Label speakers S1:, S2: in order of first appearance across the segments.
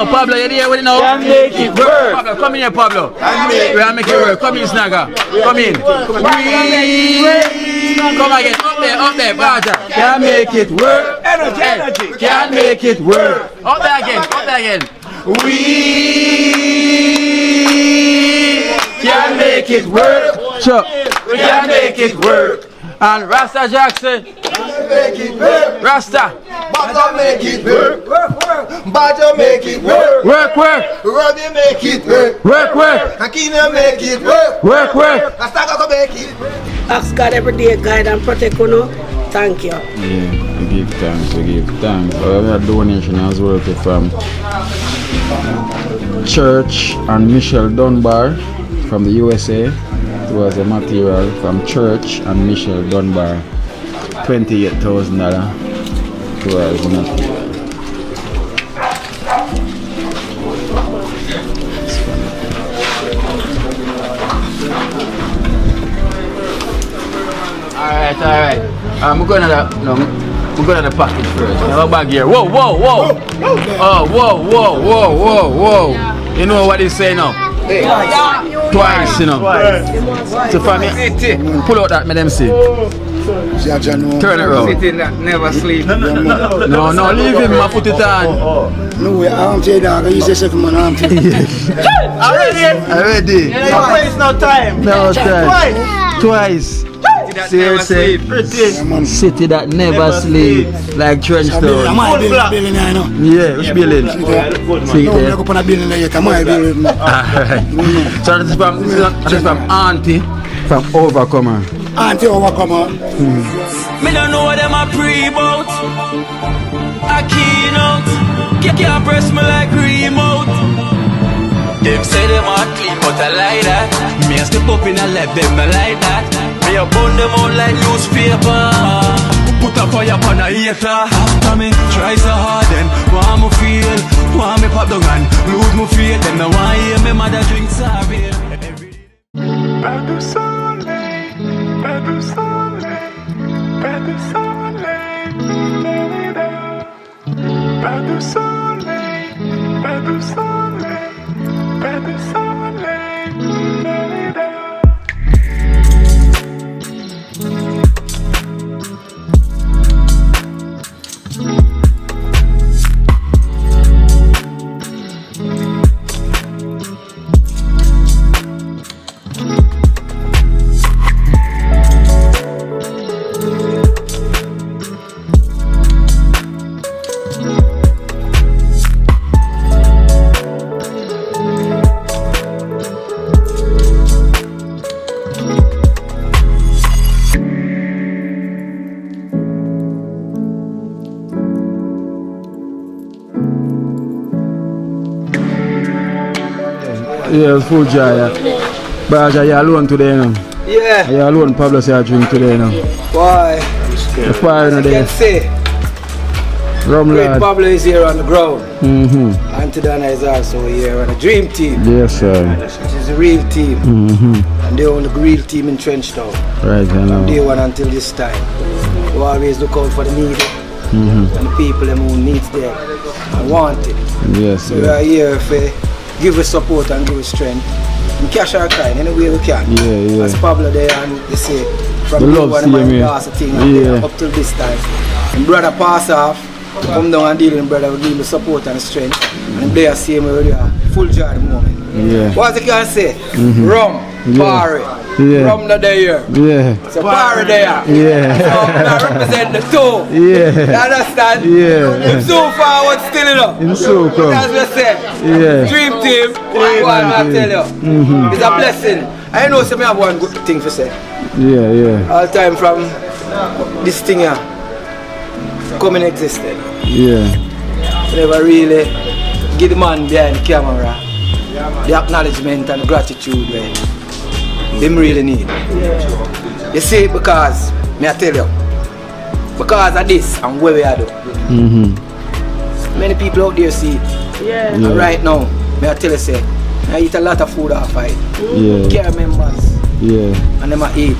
S1: Pablo, you there with it now?
S2: Can make it work.
S1: Pablo, come in here, Pablo. We are making it work. Come in, Snagger. Come in. Come again. Up there, Bajah.
S2: Can make it work.
S1: Energy.
S2: Can make it work.
S1: Up there again.
S2: We can make it work.
S1: Sure.
S2: We can make it work.
S1: And Rasta Jackson.
S2: Make it work.
S1: Rasta.
S2: Bajah make it work. Bajah make it work.
S1: Work.
S2: Robbie make it work. Kino make it work. Rasta make it work.
S3: Ask God every day, guide and protect you. Thank you.
S1: Yeah, we give thanks. We have a donation as well from Church and Michelle Dunbar from the USA. It was a material from Church and Michelle Dunbar. $28,000 towards material. Alright. I'm going to the package first. I have a bag here. Whoa. Whoa. You know what they say now? Twice, you know. So for me, pull out that, let them see. Turn it around.
S4: Sitting that never sleep.
S1: No, leave him, I put it on.
S5: No, I'm saying that. You say something, man. I'm
S1: Already.
S2: It's no time.
S1: Twice.
S4: Seriously.
S1: City that never sleep. Like Trenchtown.
S5: I'm a building, I know.
S1: Yeah, which building? See
S5: No, I'm not building yet. I'm a building.
S1: So this is from Auntie from Overcomer.
S5: Auntie Overcomer.
S6: Me don't know what them a pre-bout. A keynote. Can't press me like remote. Them say them a clean, but I like that. Me a step up in a left, them not like that. Me a burn them out like newspaper. Put a fire upon a hater. After me try so hard, then want me feel, want me pop down and lose me faith. Them no want hear me mother drink sorry.
S1: Yeah, it's full jar. Bajah, you're alone today now.
S4: Yeah.
S1: You're alone, Pablo say I drink today now.
S4: Why?
S1: The fire in
S4: As you
S1: there.
S4: can see,
S1: Rum
S4: great
S1: lad.
S4: Pablo is here on the ground. And Donna is also here on the dream team.
S1: Yes, sir.
S4: Which is the real team. And they own the real team in Trenchtown.
S1: Right, I know.
S4: From day one until this time. We always look out for the needy. And the people them who needs them and want it.
S1: Yes,
S4: So we are here for give us support and give us strength. We cash our kind any way we can.
S1: Yeah.
S4: As Pablo there and they say from
S1: The
S4: day
S1: love
S4: one of my
S1: see me.
S4: last thing and there up till this time. And brother pass off, come down and deal with brother, we give him the support and the strength. And they are same way we are full joy at the moment.
S1: Yeah.
S4: What you can say? Rum, party.
S1: Yeah.
S4: Rum not there.
S1: Yeah.
S4: So party there.
S1: Yeah.
S4: So I represent the two.
S1: Yeah.
S4: You understand?
S1: Yeah.
S4: So forward still enough.
S1: In so come.
S4: As we say,
S1: Yeah.
S4: dream team, what I tell you, it's a blessing. I know some have one good thing to say.
S1: Yeah.
S4: All time from this thing here, coming existed.
S1: Yeah.
S4: Never really give the man behind the camera the acknowledgement and gratitude where him really need. You see, because, me I tell you, because of this and where we are doing. Many people out there see it.
S3: Yeah.
S4: And right now, me I tell you say, I eat a lot of food off it.
S1: Yeah.
S4: Care members.
S1: Yeah.
S4: And them I eat.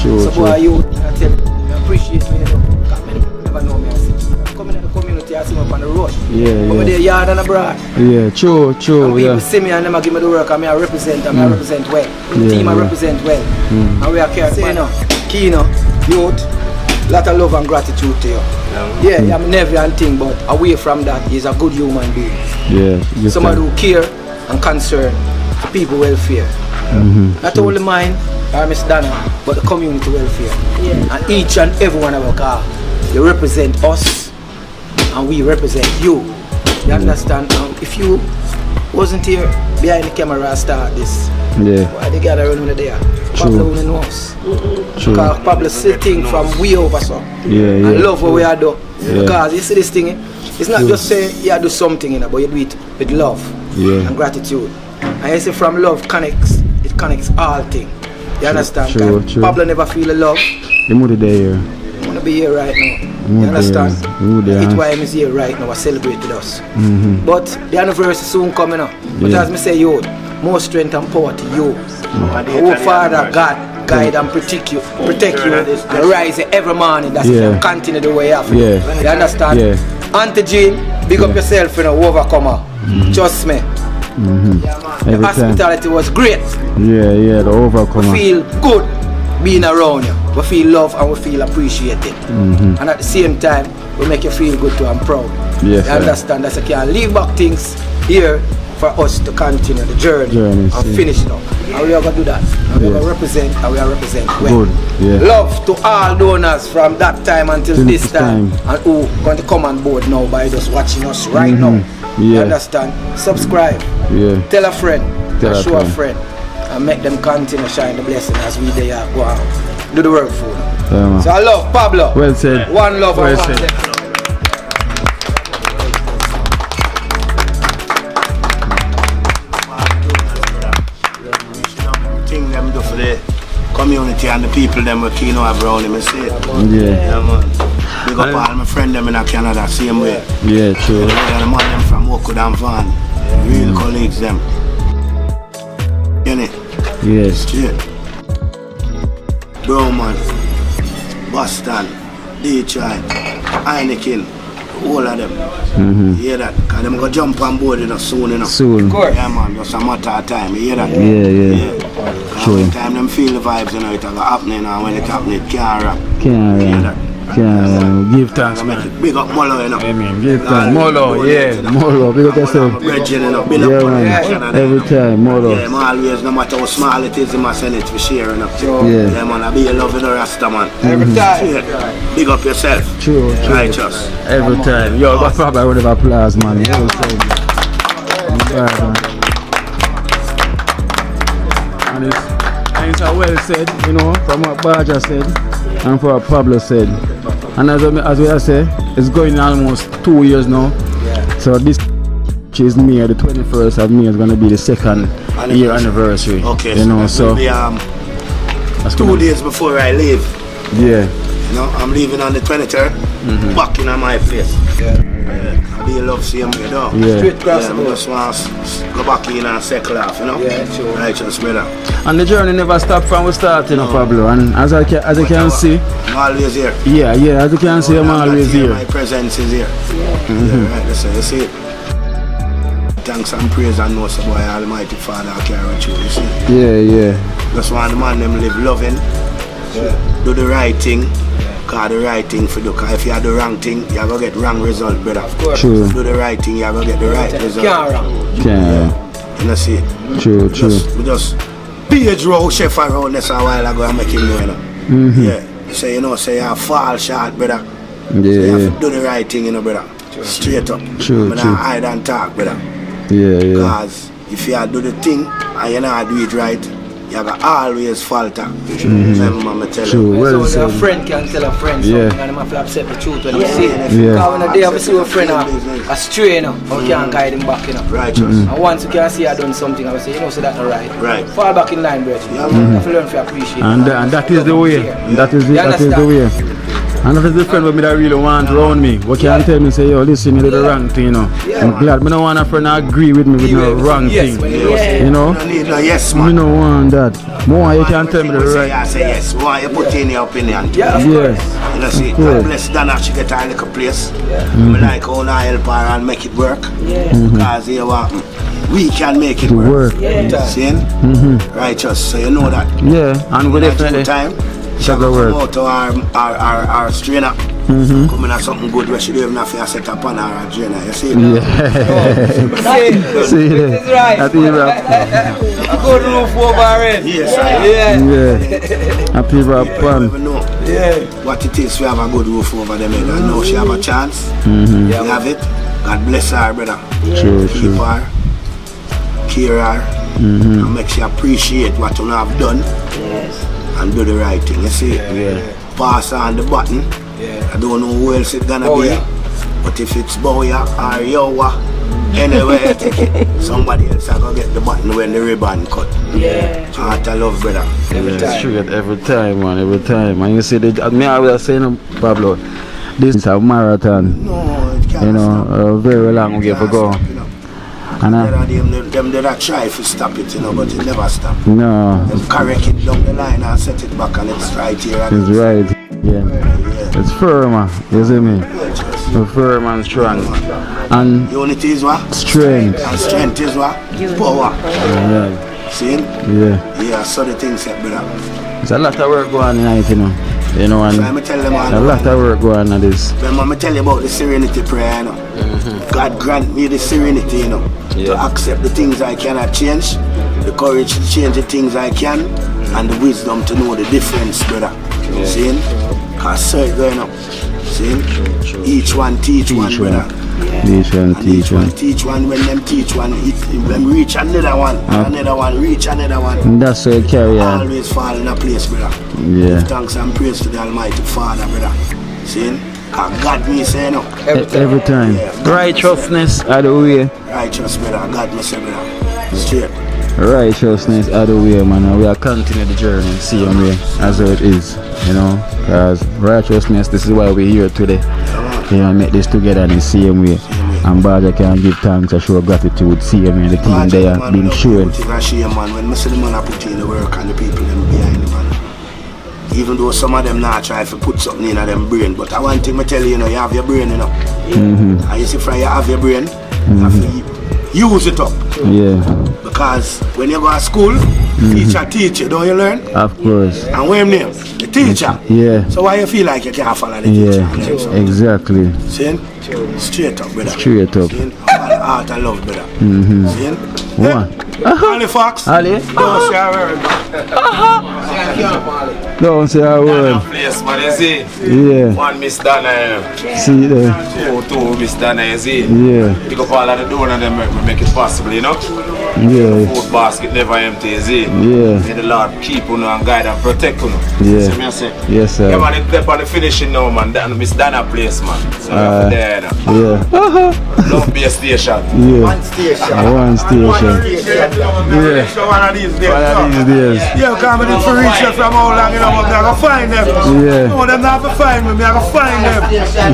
S1: True.
S4: So boy, you, I tell you, I appreciate me, you know. Because many people never know me. I see. Come in the community, I see me up on the road.
S1: Yeah,
S4: But
S1: yeah.
S4: they're yard and abroad.
S1: Yeah, true,
S4: And
S1: true,
S4: people
S1: yeah.
S4: see me and them give me the work and I represent and I represent well. The team I represent well. And we are careful. You know, Kino, youth, lot of love and gratitude to you. Yeah, I'm never and thing, but away from that, he's a good human being.
S1: Yeah.
S4: Somebody who care and concern for people welfare. Not only mine or Miss Donna, but the community welfare. And each and every one of our car, you represent us and we represent you. You understand? If you wasn't here behind the camera and start this, why they gather around there? Pablo wouldn't know us. Because Pablo still think from way over so. And love what we are doing. Because you see this thing, it's not just saying you do something, but you do it with love and gratitude. And you see from love connects, it connects all things. You understand?
S1: True.
S4: Pablo never feel the love.
S1: The mood there.
S4: I want to be here right now. You understand? It's why I'm here right now. I celebrate with us. But the anniversary soon coming up. But as me say, yo, more strength and power to you. Oh Father God, guide and protect you, and rise every morning. That's if you continue the way you have. You understand? Auntie Jean, big up yourself, you know, overcomer. Trust me. The hospitality was great.
S1: The overcomer.
S4: We feel good being around you. We feel love and we feel appreciated. And at the same time, we make you feel good too and proud. You understand? That's why I can leave back things here for us to continue the journey and finish it up. And we are going to do that. And we are going to represent and we are represent well. Love to all donors from that time until this time. And who going to come on board now by just watching us right now. You understand? Subscribe. Tell a friend. Show a friend. And make them continue shine the blessing as we there go out. Do the work for them. So I love Pablo.
S1: Well said.
S4: One love and
S1: well
S4: one
S1: said.
S2: Thing them do for the community and the people them with Kino have around him, I say.
S1: Yeah,
S2: man. Big up all my friends them in Canada, same way.
S1: Yeah, true.
S2: The man them from Oakwood and Van. Real colleagues them. You know?
S1: Yes.
S2: Yeah. Broman, Boston, Detroit, Heineken, all of them. You hear that? Because them go jump on board soon enough.
S1: Soon.
S2: Yeah man, just a matter of time, you hear that?
S1: Yeah.
S2: True. When time them feel the vibes, you know, it's happening, and when it happens, it can't rap.
S1: Can't
S2: You hear that?
S1: give thanks,
S2: Make
S1: man.
S2: it big up Molo, you know.
S1: Amen. Give thanks. Molo, Molo. Big up yourself.
S2: Build up
S1: Yeah, man. Every time, Molo.
S2: Yeah, man, always, no matter how small it is, I must send it for sharing.
S1: Yeah,
S2: man, I be a loving Rasta, man.
S4: Every time.
S2: Yeah. Big up yourself.
S1: True.
S2: Righteous.
S1: Every time. Yo, but probably a round of applause, man. Every time. And it's a well said, you know, from what Bajah said and from what Pablo said. And as we say, it's going almost 2 years now. So this is May, the 21st of May is going to be the second year anniversary.
S2: Okay,
S1: you know,
S2: so be,
S1: that's
S2: 2 days before I leave.
S1: Yeah.
S2: You know, I'm leaving on the 23rd, back in my place. I be love seeing me though.
S4: Straight across the
S2: I
S4: board.
S2: just want to go back in and settle off, you know.
S4: Sure.
S2: Righteous, brother.
S1: And the journey never stopped from we starting, Pablo. And as you can see,
S2: I'm always here.
S1: yeah, as you can see, I'm always here.
S2: My presence is here. Right, that's it, you see it. Thanks and praise and know so boy Almighty Father carry you, you see.
S1: Yeah.
S2: Just want the man them live loving, do the right thing, cause the right thing for do. Cause if you do the wrong thing, you go get wrong result, brother.
S1: True.
S2: Do the right thing, you go get the right result.
S1: Yeah.
S2: You know see it.
S1: True.
S2: We just page row chef around this a while ago and make him know, you know. Yeah. So you know, say you fall short, brother. So you have to do the right thing, you know, brother. Straight up.
S1: True.
S2: But not hide and talk, brother.
S1: Yeah.
S2: Because if you do the thing and you not do it right, you got always falter. Remember me tell you.
S1: True. Well
S4: So a
S1: said.
S4: friend can tell a friend something and they have to accept the truth when they see it.
S1: Yeah.
S4: Because when they have to see a friend a stray, you know, we can't guide him back, you know.
S2: Righteous.
S4: And once you can see I done something, I will say, you know, so that's not right.
S2: Right.
S4: Fall back in line, bro. You have to learn to appreciate.
S1: And that is the way. That is the way. And that is the friend with me that really want around me. What can tell me say, yo, listen, you did the wrong thing, you know. I'm glad. I don't want a friend to agree with me with no wrong thing. You know?
S2: You need no yes, man.
S1: I don't want that. More you can tell me the right.
S2: I say yes. Why you put in your opinion?
S1: Yes.
S2: You know, see, God bless Donna, she get her little place. I like how I help her and make it work. Because you know, we can make it work. See? Righteous, so you know that.
S1: Yeah, and we definitely
S2: time. She
S1: shall
S2: go
S1: work.
S2: out to our strainer. Come in at something good where she don't even have to set up on her trainer. You see?
S1: See
S4: it is right.
S1: That is right.
S4: A good roof over it.
S2: Yes,
S1: Yeah. And people are fun.
S2: What it is, we have a good roof over them head. I know she have a chance. We have it. God bless her, brother.
S1: True,
S2: Keep her, care her, and make she appreciate what you have done and do the right thing. You see? Pass on the button. I don't know who else it's gonna be. But if it's Bajah or Yowa, anywhere you take it, somebody else is gonna get the button when the ribbon cut. Heart of love, brother.
S1: Every time, man, every time. And you see, me I was saying, Pablo, this is a marathon.
S2: No, it can't
S1: You know,
S2: stop.
S1: a very long way to go. And
S2: them that try to stop it, you know, but it never stop.
S1: no,
S2: Them correct it down the line and set it back and it's right here. And
S1: it's right. Yeah. It's firm, you see me? It's firm and strong. And
S2: unity is what?
S1: strength.
S2: And strength is what? Power.
S1: Yeah.
S2: See?
S1: Yeah.
S2: Yeah, so the things set, brother.
S1: It's a lot of work going on tonight, you know. You know, and
S2: Let me tell them all.
S1: a lot of work going on this.
S2: Let me tell you about the serenity prayer, you know. God grant me the serenity, you know, to accept the things I cannot change, the courage to change the things I can, and the wisdom to know the difference, brother. See? Because so it's going up. See? Each one teach one, brother.
S1: Each one
S2: And
S1: teach one.
S2: teach one. When them teach one, them reach another one, another one, reach another one.
S1: And that's how you carry on.
S2: Always fall in a place, brother.
S1: Yeah.
S2: Thanks and praise to the Almighty Father, brother. See? Cause God me say no.
S1: Every time. Righteousness are the way.
S2: Righteous, brother. God me say, brother. Straight.
S1: Righteousness are the way, man. And we are continuing the journey, same way as how it is. You know, because righteousness, this is why we're here today. You know, make this together in the same way. And Bajah can give thanks and show gratitude, same way. The team there been showing.
S2: When I see a man, when I see the man I put in the work and the people them behind the man. Even though some of them not try to put something in them brain, but I want thing I tell you, you know, you have your brain, you know. And you see, from you have your brain, you have to use it up.
S1: Yeah,
S2: Because when you go to school, teacher teach you, don't you learn?
S1: of course.
S2: And what him name? The teacher.
S1: Yeah.
S2: So why you feel like you can't follow the teacher?
S1: Yeah, exactly.
S2: See? Straight up, brother.
S1: Straight up.
S2: See? Heart of love, brother. See?
S1: What?
S2: Halifax.
S1: Ali?
S2: Don't say a word.
S1: Don't say a word.
S7: Place, man, you see?
S1: Yeah.
S7: One Miss Donna,
S1: See there.
S7: two Miss Donna, you see?
S1: Yeah.
S7: Pick up all of the dough and then make it possible, you know?
S1: Yeah.
S7: Food basket never empty, you see?
S1: Yeah.
S7: May the Lord keep you and guide and protect you.
S1: Yeah.
S7: See me, I say?
S1: Yes,
S7: Yeah,
S1: sir.
S7: man, it's up on the finishing now, man. That Miss Donna place, man. So we're there, now.
S1: Yeah.
S7: Love be a station.
S1: Yeah.
S2: One station.
S1: One station.
S2: Yeah. One of these days.
S1: One of these days.
S2: Yeah, come in for reach you from how long, you know, but I can find them.
S1: Yeah.
S2: No, them not to find me, I can find them.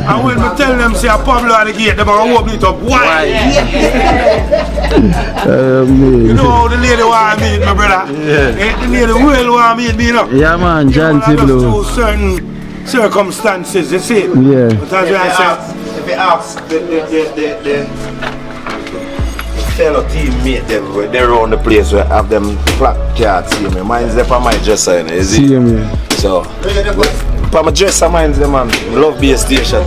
S2: And when I tell them, say, Pablo at the gate, they're going to open it up. Why? You know how the lady want to meet me, brother?
S1: Yeah.
S2: The lady will want to meet me, you know?
S1: Yeah, man, John
S2: Through
S1: Blue.
S2: certain circumstances, you see?
S1: Yeah.
S2: But as I said,
S7: If you ask the fellow teammate them, they're around the place where have them placards, see me. Mine's there for my dresser, you see?
S1: See him here.
S7: So, for my dresser, mine's there, man. I love be a station.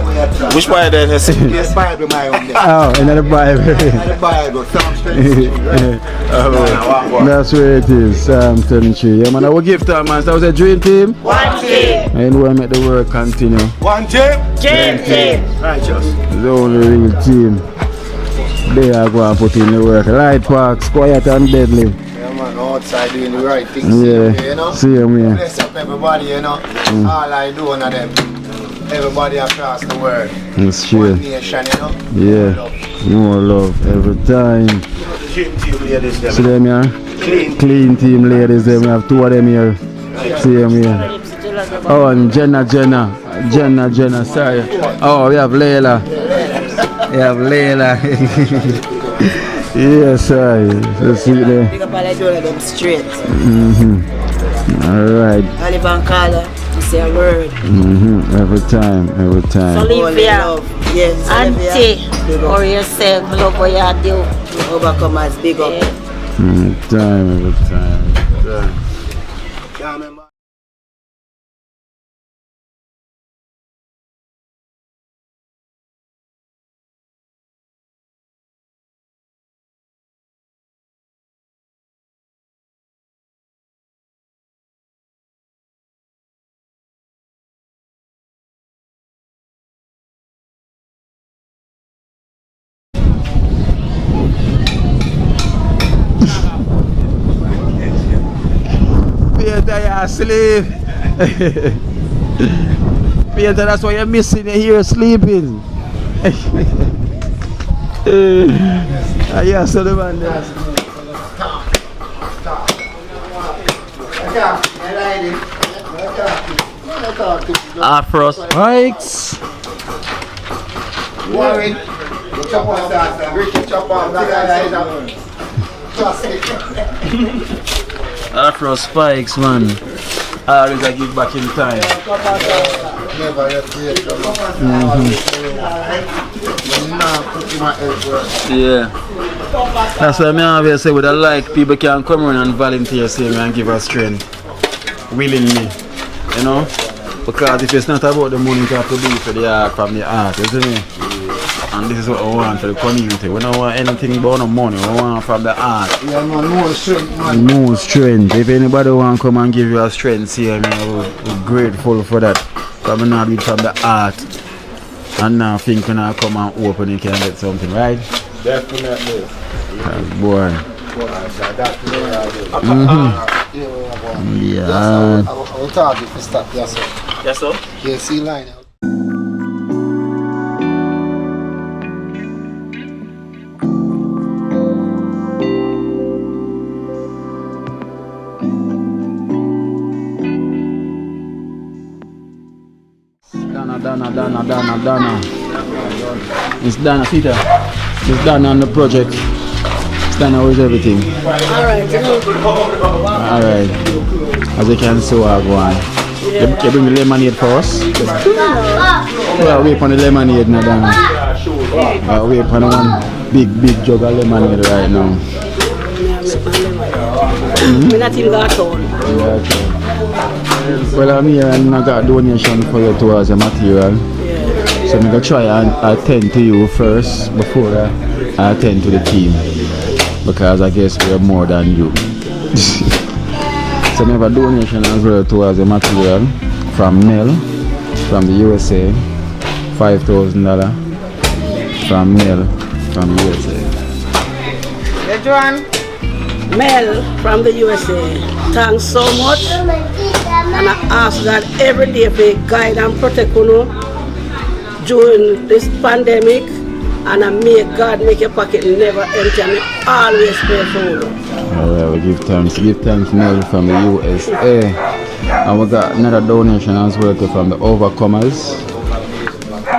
S7: Which part then you see?
S5: Yes, Bible, my own there.
S1: Oh, another Bible.
S5: The Bible, Psalms 23.
S1: That's where it is, Psalm 23. Yeah, man, I will give time, man. So that was a dream team.
S3: One team.
S1: And we'll make the work continue.
S2: one team,
S3: Team.
S2: righteous.
S1: The only real team. They are going to put in the work. Light Parks, quiet and deadly.
S5: Yeah, man, outside doing the right things.
S1: Yeah,
S5: You know?
S1: see him here.
S5: Bless up everybody, you know. All I do one of them. Everybody across the world.
S1: It's true.
S5: One nation, you know.
S1: Yeah, more love every time.
S2: Team ladies, them.
S1: See them here? Clean team ladies, them. We have two of them here. See them here. Oh, and Jenna. Jenna, sorry. Oh, we have Layla. We have Layla. Yes, sorry. Let's see there.
S3: Pick up all I do like them straight.
S1: Alright.
S3: Oliver Carla, you say a word.
S1: Every time.
S3: Olivia, yes, Auntie, or yourself, love what you do. Overcomers, big up.
S1: Every time.
S2: Can't remember.
S1: Peter, you're asleep. Peter, that's why you're missing you here sleeping. Yeah, so the man there. Afros. Pikes.
S5: Warren, chop off that, Ricky chop off that.
S1: Afro Spikes, man. I always I give back in time.
S5: Never yet create
S1: Yeah. That's why I always say, with a like, people can come around and volunteer, say me and give us strength. Willingly. You know? Because if it's not about the money, you have to do it for the art, from the art, isn't it? And this is what we want for the community. We don't want anything about no money, we want from the art.
S5: Yeah, man, more strength, man.
S1: More strength. If anybody want to come and give you a strength, see, we're grateful for that. Because we not do it from the art. And now think when I come and open, you can get something, right?
S5: Definitely.
S1: Boy. Yeah.
S5: I'll talk if you stop, yes, sir.
S4: Yes, sir.
S5: Yeah, see line out.
S1: Donna. It's Donna, Peter. It's Donna on the project. It's Donna with everything. Alright. As you can see, I go on. You bring the lemonade for us? Well, wait for the lemonade now, Donna. Wait for the one big jug of lemonade right now.
S3: We're not even got on.
S1: Well, I'm here and I got a donation for you towards the material. So I'm going to try and attend to you first before I attend to the team. Because I guess we're more than you. So I have a donation as well towards the material from Nell from the USA. $5,000 from Nell from the USA.
S3: Hey, Joan. Mel from the USA. Thanks so much. And I ask God every day for guide and protect you during this pandemic, and I make God make your pocket never empty and always pray for you.
S1: Alright, we give thanks Mel from the USA. And we got another donation as well from the Overcomers,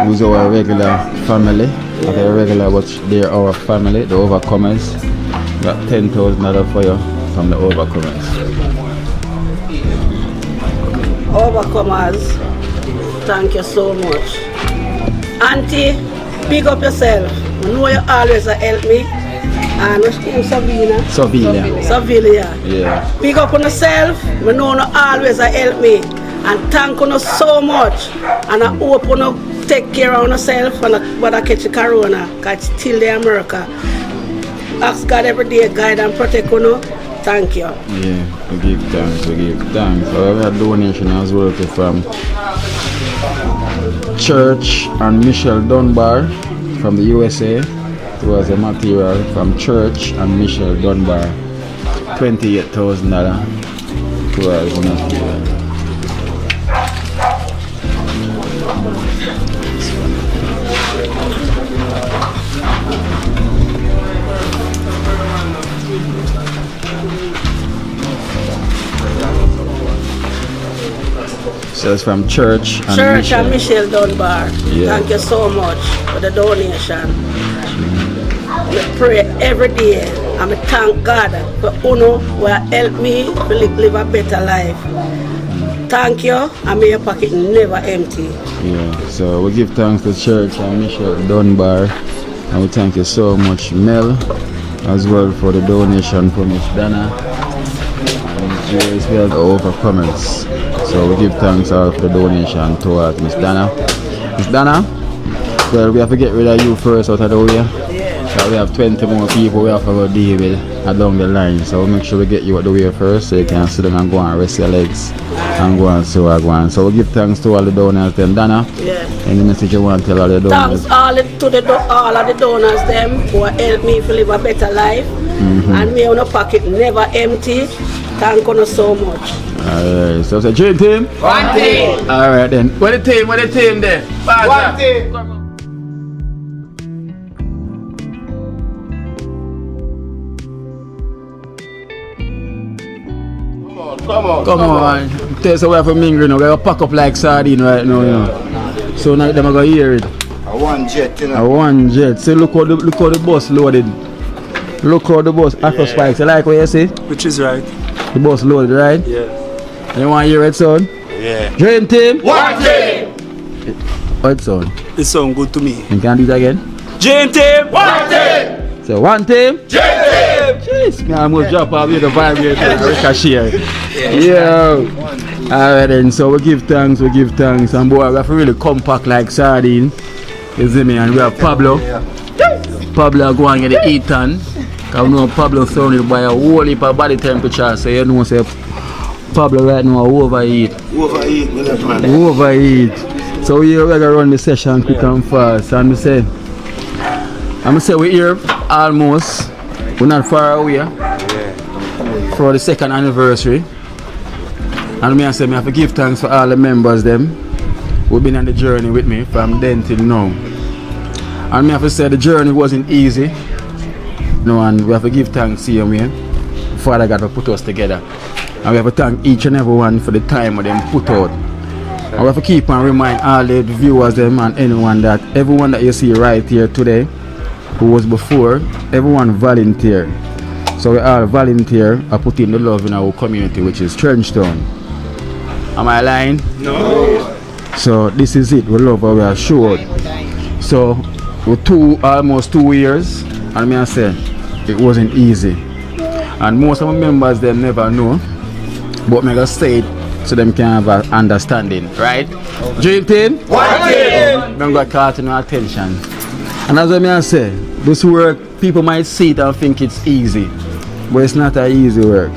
S1: who's our regular family. Okay, regular, but they're our family, the Overcomers. We got $10,000 for you from the Overcomers.
S3: Overcomers, thank you so much. Auntie, big up yourself. I know you always help me. And what's name? Savilia.
S1: Yeah.
S3: Big up on yourself. I know you always help me. And thank you so much. And I hope you take care of yourself and when I catch the corona. Because it's still the America. Ask God every day, guide and protect you. Thank you.
S1: Yeah, we give thanks. So we have a donation as well from Church and Michelle Dunbar from the USA. It was a material from Church and Michelle Dunbar. $28,000 towards the material. So it's from Church and
S3: Church and Michelle Dunbar.
S1: Yeah.
S3: Thank you so much for the donation. I pray every day and I thank God for Uno who help me to live a better life. Thank you, and may your pocket never empty.
S1: Yeah, so we give thanks to Church and Michelle Dunbar, and we thank you so much, Mel, as well for the donation from Miss Donna and Julius we have the overcomers. So we give thanks all for the donation towards Miss Donna. Miss Donna, well, we have to get rid of you first out of the way. So we have 20 more people we have to go deal with along the line. So we'll make sure we get you out the way first so you can sit down and go and rest your legs and go and so on. So we'll give thanks to all the donors then. Donna, any message you want to tell all the donors?
S3: Thanks all of the donors them who help me to live a better life. And may your pocket never empty. Thank you so much.
S1: Alright, so say dream team?
S3: One team.
S1: Alright then. What the team there?
S5: One team.
S1: Come on. Tell us we have a mingle now. We have a pack up like sardine right now, you know. So now them are going to hear it.
S2: A one jet, you know.
S1: A one jet. So look how the bus loaded. Look how the bus Afro Spikes. You like what you see?
S8: Which is right.
S1: The bus loaded, right?
S8: Yeah.
S1: You want to hear it, son?
S8: Yeah.
S1: Dream team?
S8: One team!
S1: What son?
S8: It sounds good to me.
S1: You can do it again?
S8: Dream team! One team!
S1: So one team?
S8: Dream team!
S1: Jeez, me almost drop off here the vibrator and ricochet. Yo! Alright then, so we give thanks. And boy, we have to really compact like sardine. You see me? And we have Pablo. Pablo go and get the eaten. Because we know Pablo surrounded by a whole heap of body temperature. So you know, say Pablo right now overeat. Overeat. So we are going to run the session quick and fast. And I'm say we're here almost. We're not far away for the second anniversary. And I say I have to give thanks for all the members them who've been on the journey with me from then till now. And I have to say the journey wasn't easy. No, and we have to give thanks to you, Father God, for put us together. And we have to thank each and every one for the time that them put out. And we have to keep and remind all the viewers them and everyone that you see right here today who was before, everyone volunteer. So we all volunteer and put in the love in our community, which is Trenchtown. Am I lying?
S8: No.
S1: So this is it, we love what we are showed. So with almost 2 years, and I say it wasn't easy. And most of my members they never know, but I just say it so them can have an understanding, right? Dream team?
S8: One team!
S1: Don't get caught in no attention. And as I say, this work, people might see it and think it's easy, but it's not an easy work.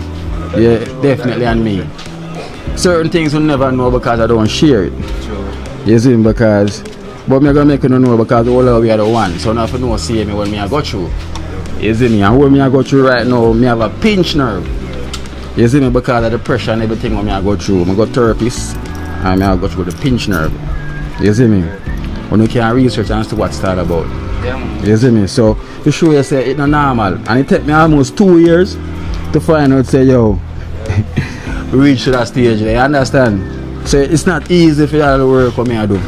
S1: Yeah, definitely on me. Certain things you'll never know because I don't share it. You see, because, but I'm going to make you know because all of we are the one. So now if you know, see me when I go through. You see me, and when I go through right now, I have a pinch nerve. You see me, because of the pressure and everything when I go through. I go therapist and I go through the pinch nerve. You see me? When you can research and see what's that about. You see me? So to show you say it's not normal. And it took me almost 2 years to find out say yo reach to that stage. You understand? So it's not easy for all the work what I do.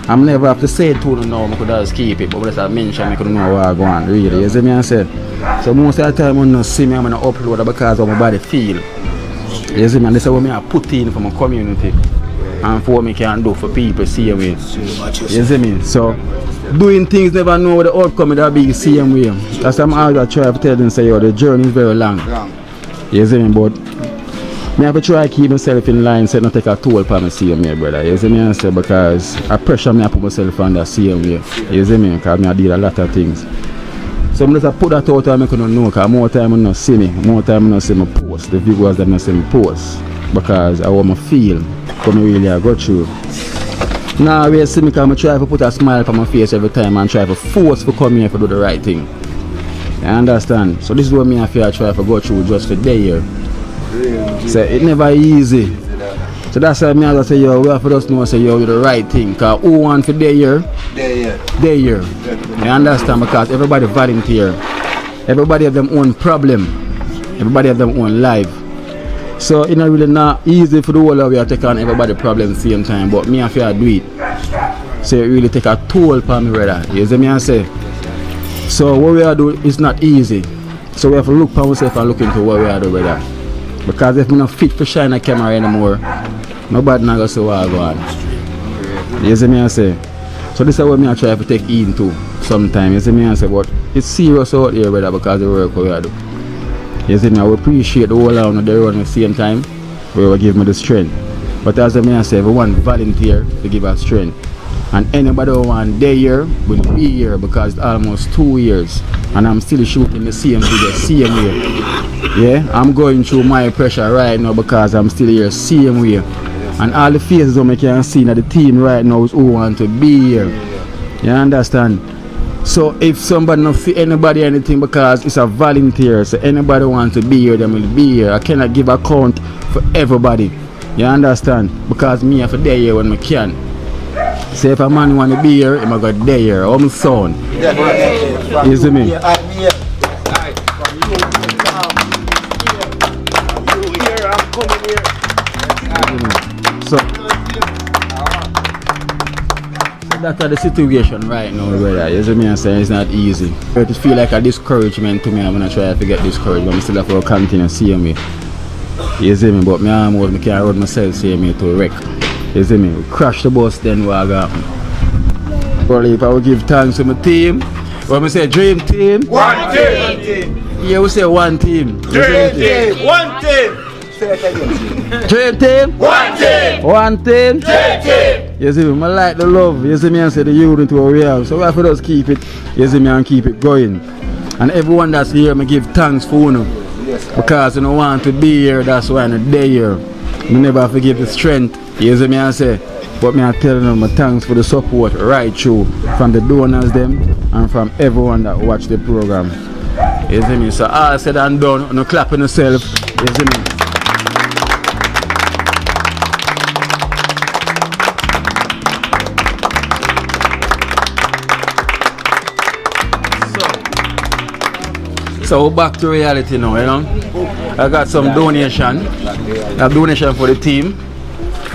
S1: I'm never have to say it to them now, I could just keep it, but when I mention I could know what I go on really. You see me I said? So most of the time when you see me I'm gonna upload it because of my body feel. You see me? And this is what I put in for my community. And for what I can do for people see me. You see me? So doing things never know what the outcome will be the same way. That's why I'm always trying to tell them say yo the journey is very long. You see me? But I have to try to keep myself in line so I don't take a toll for me see me brother. You see me I say because I pressure me I put myself on the same way. You see me? Because I did a lot of things. So I just put that out and I couldn't know because more time I don't see me. More time I don't see my post. The viewers that don't see me post. Because I want to feel what I really go through. Now we see me because I try to put a smile on my face every time and try to force to come here to do the right thing. You understand? So this is what I feel I try to go through just for day here. So it's never easy. So that's why I say yo, we have to just know say yo do the right thing. Because who want for day here? Day here. You understand? Because everybody volunteer. Everybody have their own problem. Everybody have their own life. So it's not really not easy for the whole of you to take on everybody's problem at the same time, but me have to do it. So it really take a toll upon me, brother. You see me I say? So what we are doing is not easy. So we have to look for ourselves and look into what we are doing, brother. Because if we not fit for shine a camera anymore, nobody not gonna see what I go on. You see me I say? So this is what I try to take in too sometimes. You see me I say, but it's serious out here, brother, because of the work we are doing. You see me, I appreciate the whole of the run at the same time. We will give me the strength. But as I say, everyone volunteer to give us strength. And anybody who want day here will be here because it's almost 2 years. And I'm still shooting the same video, same way. Yeah, I'm going through my pressure right now because I'm still here, same way. And all the faces that I can see that the team right now is who want to be here. You understand? So if somebody not see anybody anything because it's a volunteer, so anybody want to be here, they will be here. I cannot give account for everybody. You understand? Because me have to day here when I can. So if a man want to be here, I'm going to day here. I'm son. You see me? So that's the situation right now, brother. You see me I'm saying it's not easy. It feel like a discouragement to me. I'm gonna try to get discouraged, but I still have to continue seeing me. You see me? But me almost can't run myself seeing me to wreck. You see me? We crash the bus then what happen. But if I would give thanks to my team, when we say dream team,
S8: One team.
S1: yeah, we say one team.
S8: Dream team. One team.
S1: Dream team,
S8: One team.
S1: one team.
S8: Dream team.
S1: You see me, I like the love, you see me, and say the unity what we have. So we have to just keep it, you see me, and keep it going. And everyone that's here, I give thanks for you. Because you don't want to be here, that's why I'm there here. I never forgive the strength, you see me, I say. But me I tell them my thanks for the support right through from the donors them and from everyone that watch the program. You see me? So all said and done, no clapping yourself, you see me. So back to reality now, you know. I got some donation. I have donation for the team.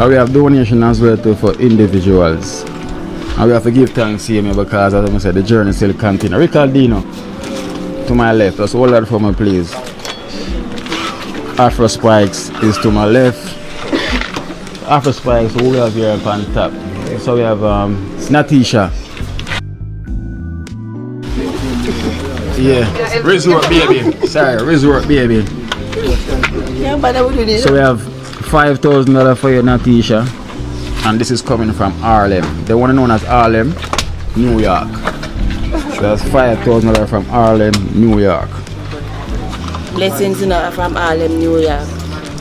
S1: And we have donation as well too for individuals. And we have to give thanks here because as I said the journey still continues. Recall Dino to my left. Just hold that for me please. Afro Spikes is to my left. Afro Spikes who we have here on top. So we have Natisha. Yeah, resort baby. Sorry, resort baby. So we have $5,000 for you, Natisha, and this is coming from Harlem. The one known as Harlem, New York. So that's $5,000 from Harlem, New York.
S9: Blessings from Harlem, New York.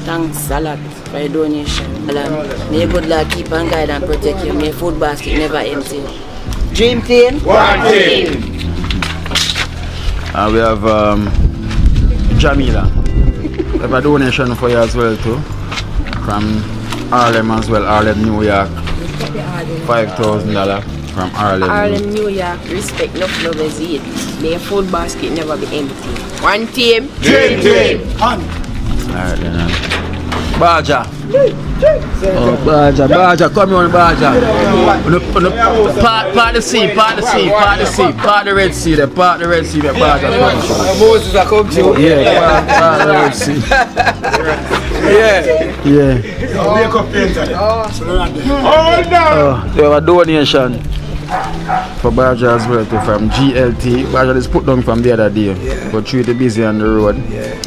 S9: Thanks a lot for your donation. May your good Lord keep and guide and protect you. May your food basket never empty. Dream team.
S8: One team.
S1: And we have Jamila. We have a donation for you as well too. From Harlem as well, Harlem, New York. $5,000 from Harlem.
S10: Harlem, New York. Respect, no love is it. May your food basket never be empty. One team.
S8: Dream team.
S1: Alright then. Bajah. Oh, Bajah, come on, Bajah. Part the sea, part the Red Sea, part the Red Sea, Bajah.
S4: Moses are come to.
S1: Yeah, part the Red Sea. Yeah. We have a donation for Bajah as well too from GLT. Bajah is put down from the other day, but treat it busy on the road.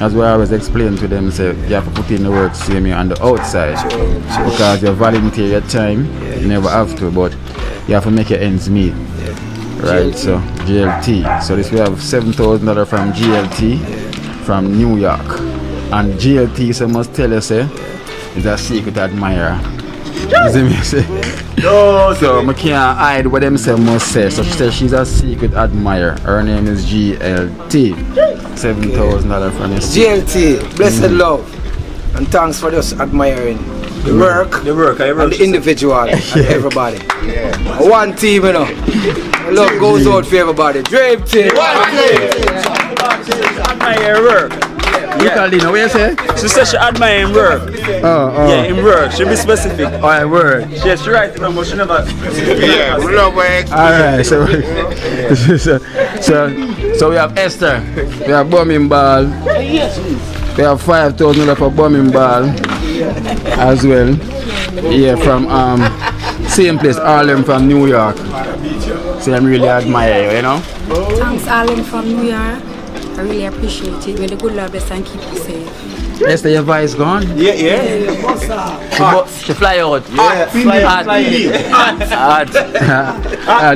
S1: As we always explain to them, say you have to put in the work same on the outside because you volunteer your time. You never have to, but you have to make your ends meet. Right, so GLT. So this we have $7,000 from GLT from New York. And GLT, so must tell you, say, is a secret admirer. You see me say? No, so I can't hide what them say must say. So she says she's a secret admirer. Her name is GLT. $7,000 from this.
S4: GLT, blessed love. And thanks for just admiring the work and the individual and everybody. One team, you know. Love goes out for everybody. Dream team.
S8: One team. Admire your work.
S1: You call Dina, what you say?
S11: She said she admire him work.
S1: Oh.
S11: Yeah, him work. She be specific.
S1: Alright, word.
S11: Yes, she right, but she never.
S2: Yeah, we love work.
S1: Alright, so we have Esther, we have Bumming Ball, we have $5,000 for Bumming Ball as well. Yeah, from same place, Harlem from New York. So I really admire you, you know?
S12: Thanks, Harlem from New York. I really appreciate it. May the good Lord bless and keep you safe.
S1: Esther, your voice gone?
S11: Yeah.
S1: She fly out.
S11: Yeah, fly out.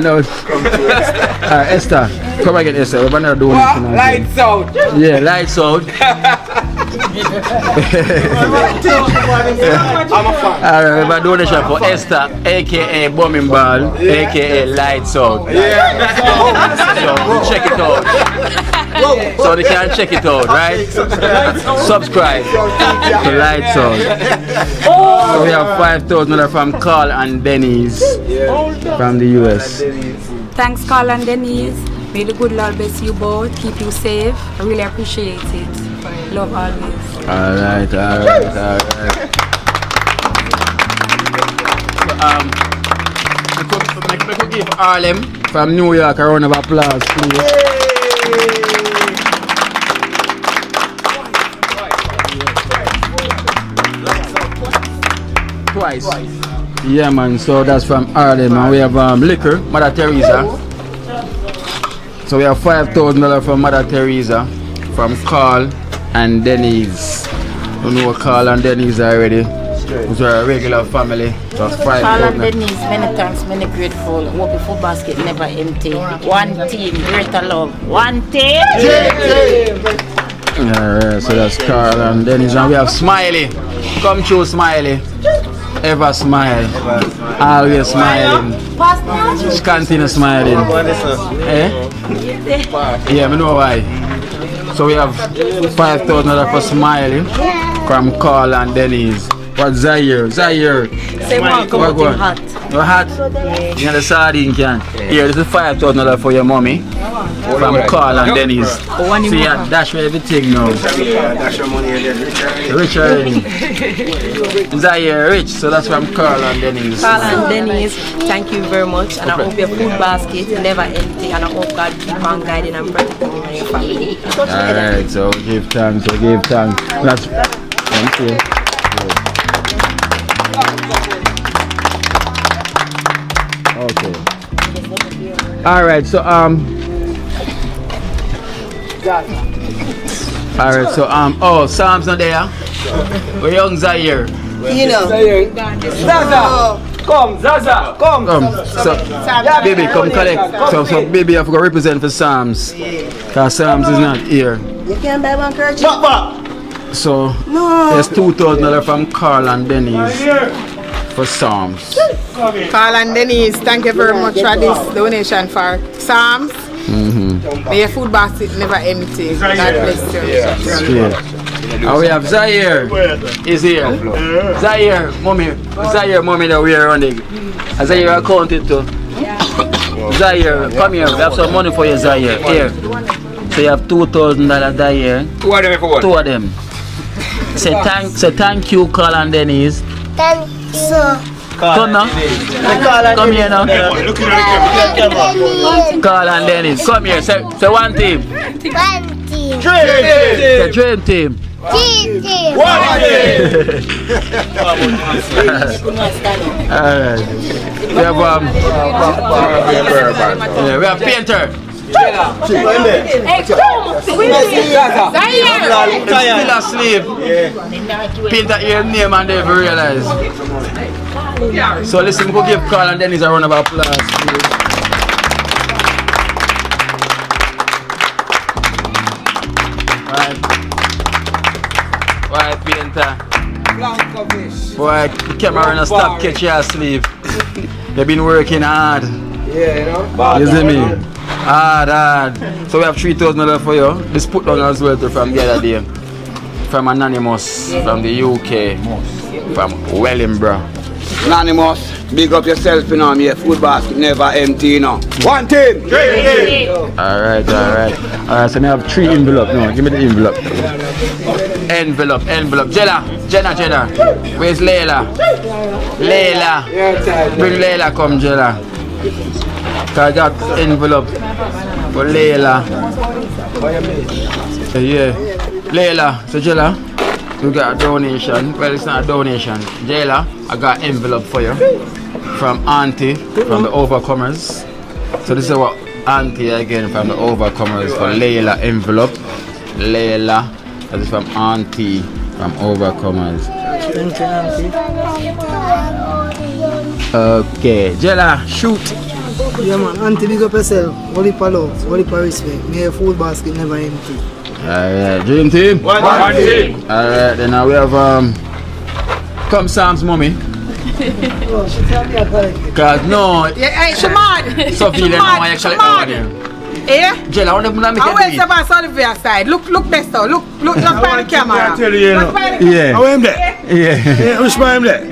S1: No. Esther, come again, Esther. We're gonna do anything.
S4: Lights out.
S1: Yeah, lights out. Alright, we're doing donation for Esther, aka Bumming Ball, aka Lights Out. So check it out. So they can check it out, right? Subscribe to Lights Out. So we have $5,000 from Carl and Denny's from the US.
S12: Thanks, Carl and Denise. May the good Lord bless you both, keep you safe. I really appreciate it. Love always.
S1: Alright. We could give Harlem from New York a round of applause, please. Twice. Yeah, man. So that's from Harlem, and we have liquor, Mother Teresa. So we have $5,000 from Mother Teresa, from Carl and Denise. You know Carl and Denise already. Those are a regular family. That's $5,000.
S9: Carl and Denise, many thanks, many grateful. Hope the food basket never empty. One team, greater love. One team.
S1: Alright, so that's Carl and Denise, and we have Smiley. Come through, Smiley. Ever smile. Always smiling. Just continue smiling. Eh? Yeah, I know why. So we have $5,000 for Smiley from Carl and Denise. What Zaire? Zaire.
S9: Say one, come out in hot.
S1: Your hat? You know the sardine can. Here, this is $5,000 for your mommy. From Carl and Denise. See, yeah, dash for everything now.
S2: Dash your money and then
S1: Rich already. Zaire rich, so that's from Carl and Denise.
S10: Carl and Denise, thank you very much, and I hope your food basket never empty, and I hope God keep on guiding and protecting you and your family.
S1: Alright, so give thanks, That's thank you. Okay. Alright, so alright, so oh, Sam's not there. We're young Zaire.
S4: Kino. Zaza. Come, Zaza. Come.
S1: So baby, come collect. So baby, I have to represent for Sam's. Cause Sam's is not here.
S3: You can buy one kerchief.
S1: So there's $2,000 from Carl and Denise for Sam's.
S13: Carl and Denise, thank you very much for this donation for Sam's. May your food basket never empty. God bless you.
S1: Yeah. And we have Zaire is here. Zaire, mommy that we are running. Zaire accounted to. Zaire, come here. We have some money for you, Zaire. Here. So you have $2,000 Zaire.
S4: Two of them for what?
S1: Two of them. Say thank you, Carl and Denise.
S14: Thank you.
S1: Come now. Come here now. Carl and Dennis. Come here. Say one team.
S14: One team.
S1: The dream team.
S14: Team.
S1: One team. Alright. We have painter.
S14: Hey,
S1: Still asleep. Painter your name and they realize. So listen, we'll give Carl and Dennis a round of applause, please. Why painter? Boy, the camera and stop catch you asleep. They've been working hard.
S4: Yeah, you know.
S1: You see me? Hard. So we have $3,000 for you. This put down as well from the other day. From Anonymous, from the UK, from Wellingborough.
S2: Anonymous. Big up yourself, you know, me a food basket never empty, you know. One team!
S1: Alright, so I have 3 envelopes now. Give me the envelope. Envelope. Jenna. Where's Layla? Bring Layla, come, Jenna. I got envelope for Layla. Yeah. Layla, so Jella, you got a donation. Well, it's not a donation. Jella, I got envelope for you from Auntie from the Overcomers. So this is what Auntie again from the Overcomers for Layla envelope. Layla, that is from Auntie from Overcomers.
S3: Thank you, Auntie.
S1: Okay, Jella, shoot.
S3: Yeah, man. Auntie, big up yourself. Holy love, holy respect. May your food basket never empty.
S1: Alright, Dream Team.
S8: One team.
S1: Alright, then now we have come Sam's mommy.
S3: Oh, she tell me I collect it.
S1: Cause no.
S13: Yeah, hey, she mad.
S1: Sophie, they know why you collect that one.
S13: Eh?
S1: Jella, I want to make
S13: I
S1: it
S13: went to my Olivia side. Look this though. Look by the camera.
S5: I tell you, you know.
S1: Yeah.
S5: How him there?
S1: Yeah.
S5: Which one him there?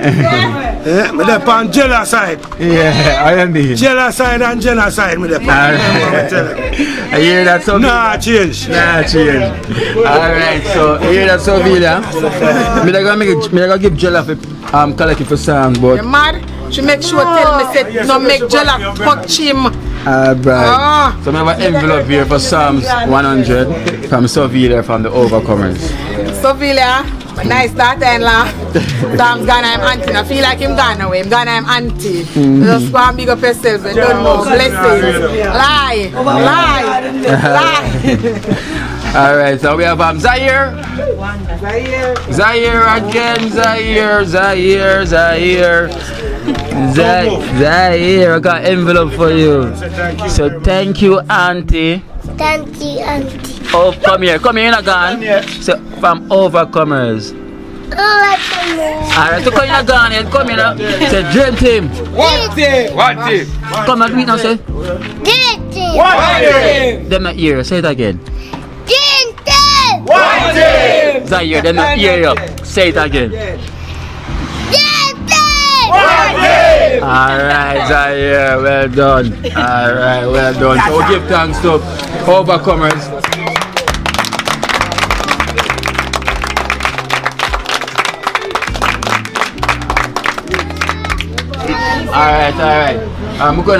S5: Yeah, but they're on Jella side.
S1: Yeah, I am the
S5: Jella side and Jenna side, me there.
S1: I hear that Sophie.
S5: Nah, change.
S1: Alright, so you hear that Sophie, yeah? Me gonna give Jella for collect it for Sam, but
S13: You mad? She make sure tell me say no make Jella touch him.
S1: right. So I have an envelope here for Psalms 100 from Sophia from the Overcomers.
S13: Sophia, nice daughter-in-law. Sam's gonna him auntie. I feel like him gone away. Him gonna him auntie. Just go and big up yourself. You don't know. Blessings. Lie.
S1: Alright, so we have Zaire again. Zaire, I got envelope for you. So thank you, Auntie.
S14: Thank you, Auntie.
S1: Oh, come here in again. So from Overcomers. Alright, so come in again. Come in. Say Dream Team.
S8: One team.
S1: Come and read now. Say.
S14: Dream Team.
S8: One team.
S1: Them not hear. Say it again.
S14: Dream Team.
S8: One team.
S1: Zaire, them not hear you. Say it again.
S14: Dream Team.
S8: One team.
S1: Alright, Zaire, well done. Alright, well done. So we'll give thanks to Overcomers. Alright. We're going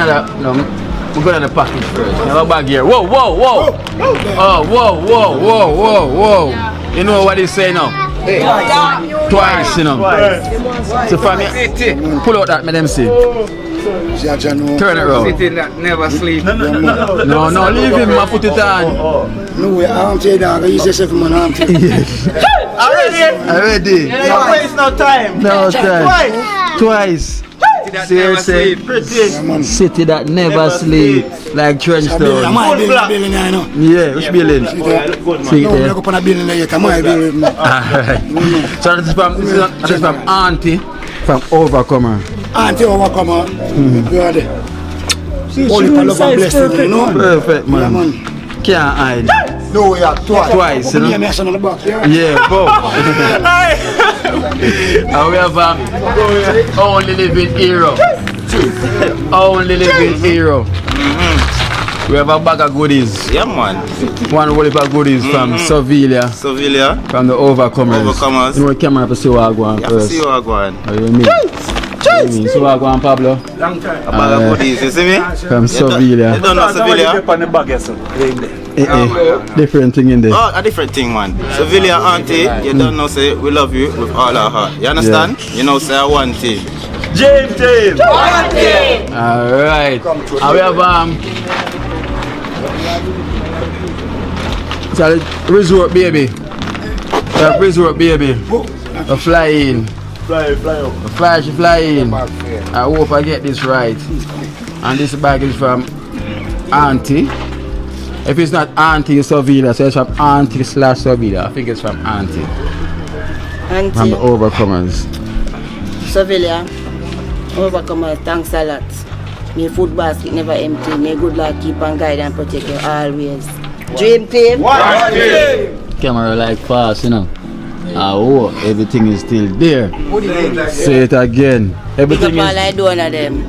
S1: to the package first. We have a bag here. Whoa. Oh, whoa. You know what they say now? Twice, you know. So for me, pull out that, let them see. Turn it around.
S2: Sitting that never sleep.
S1: No, leave him, I put it on.
S2: No way, I'm saying that. You say something, man. I'm
S1: Already.
S11: Don't waste no time.
S1: No time. Twice. City that never sleep. Like trench town. Yeah, which building? See there. Alright. So this is from Auntie from Overcomer.
S2: Auntie Overcomer. Holy love and blessing, you know.
S1: Perfect, man. Can't hide.
S2: No, we are twice.
S1: You know? Yeah, both. And we have Only Living Hero. Only Living Hero. We have a bag of goodies.
S7: Yeah, man.
S1: One whole heap of goodies from Sevilla. From the Overcomers. You know, the camera to see what I go on first.
S7: See what I go on.
S1: What do you mean? So what I go on, Pablo?
S7: A bag of goodies, you see me?
S1: From Sevilla.
S7: You don't know Sevilla?
S1: Different thing in there.
S7: Oh, a different thing, man. Sevilla Auntie, you don't know, say we love you with all our heart. You understand? Yeah. You know, say one team.
S8: Dream Team.
S14: One team.
S1: Alright. And we have it's a resort baby. We have resort baby. A fly in. She fly in. I hope I get this right. And this bag is from Auntie. If it's not Auntie, it's Sevilla, so it's from Auntie / Sevilla. I think it's from Auntie. From the Overcomers.
S9: Sevilla, Overcomers, thanks a lot. May food basket never empty. May good luck keep and guide and protect you always. Dream Team.
S8: One team.
S1: Camera like fast, you know. Oh, everything is still there. Say it again. Everything
S9: Big up all I do on them.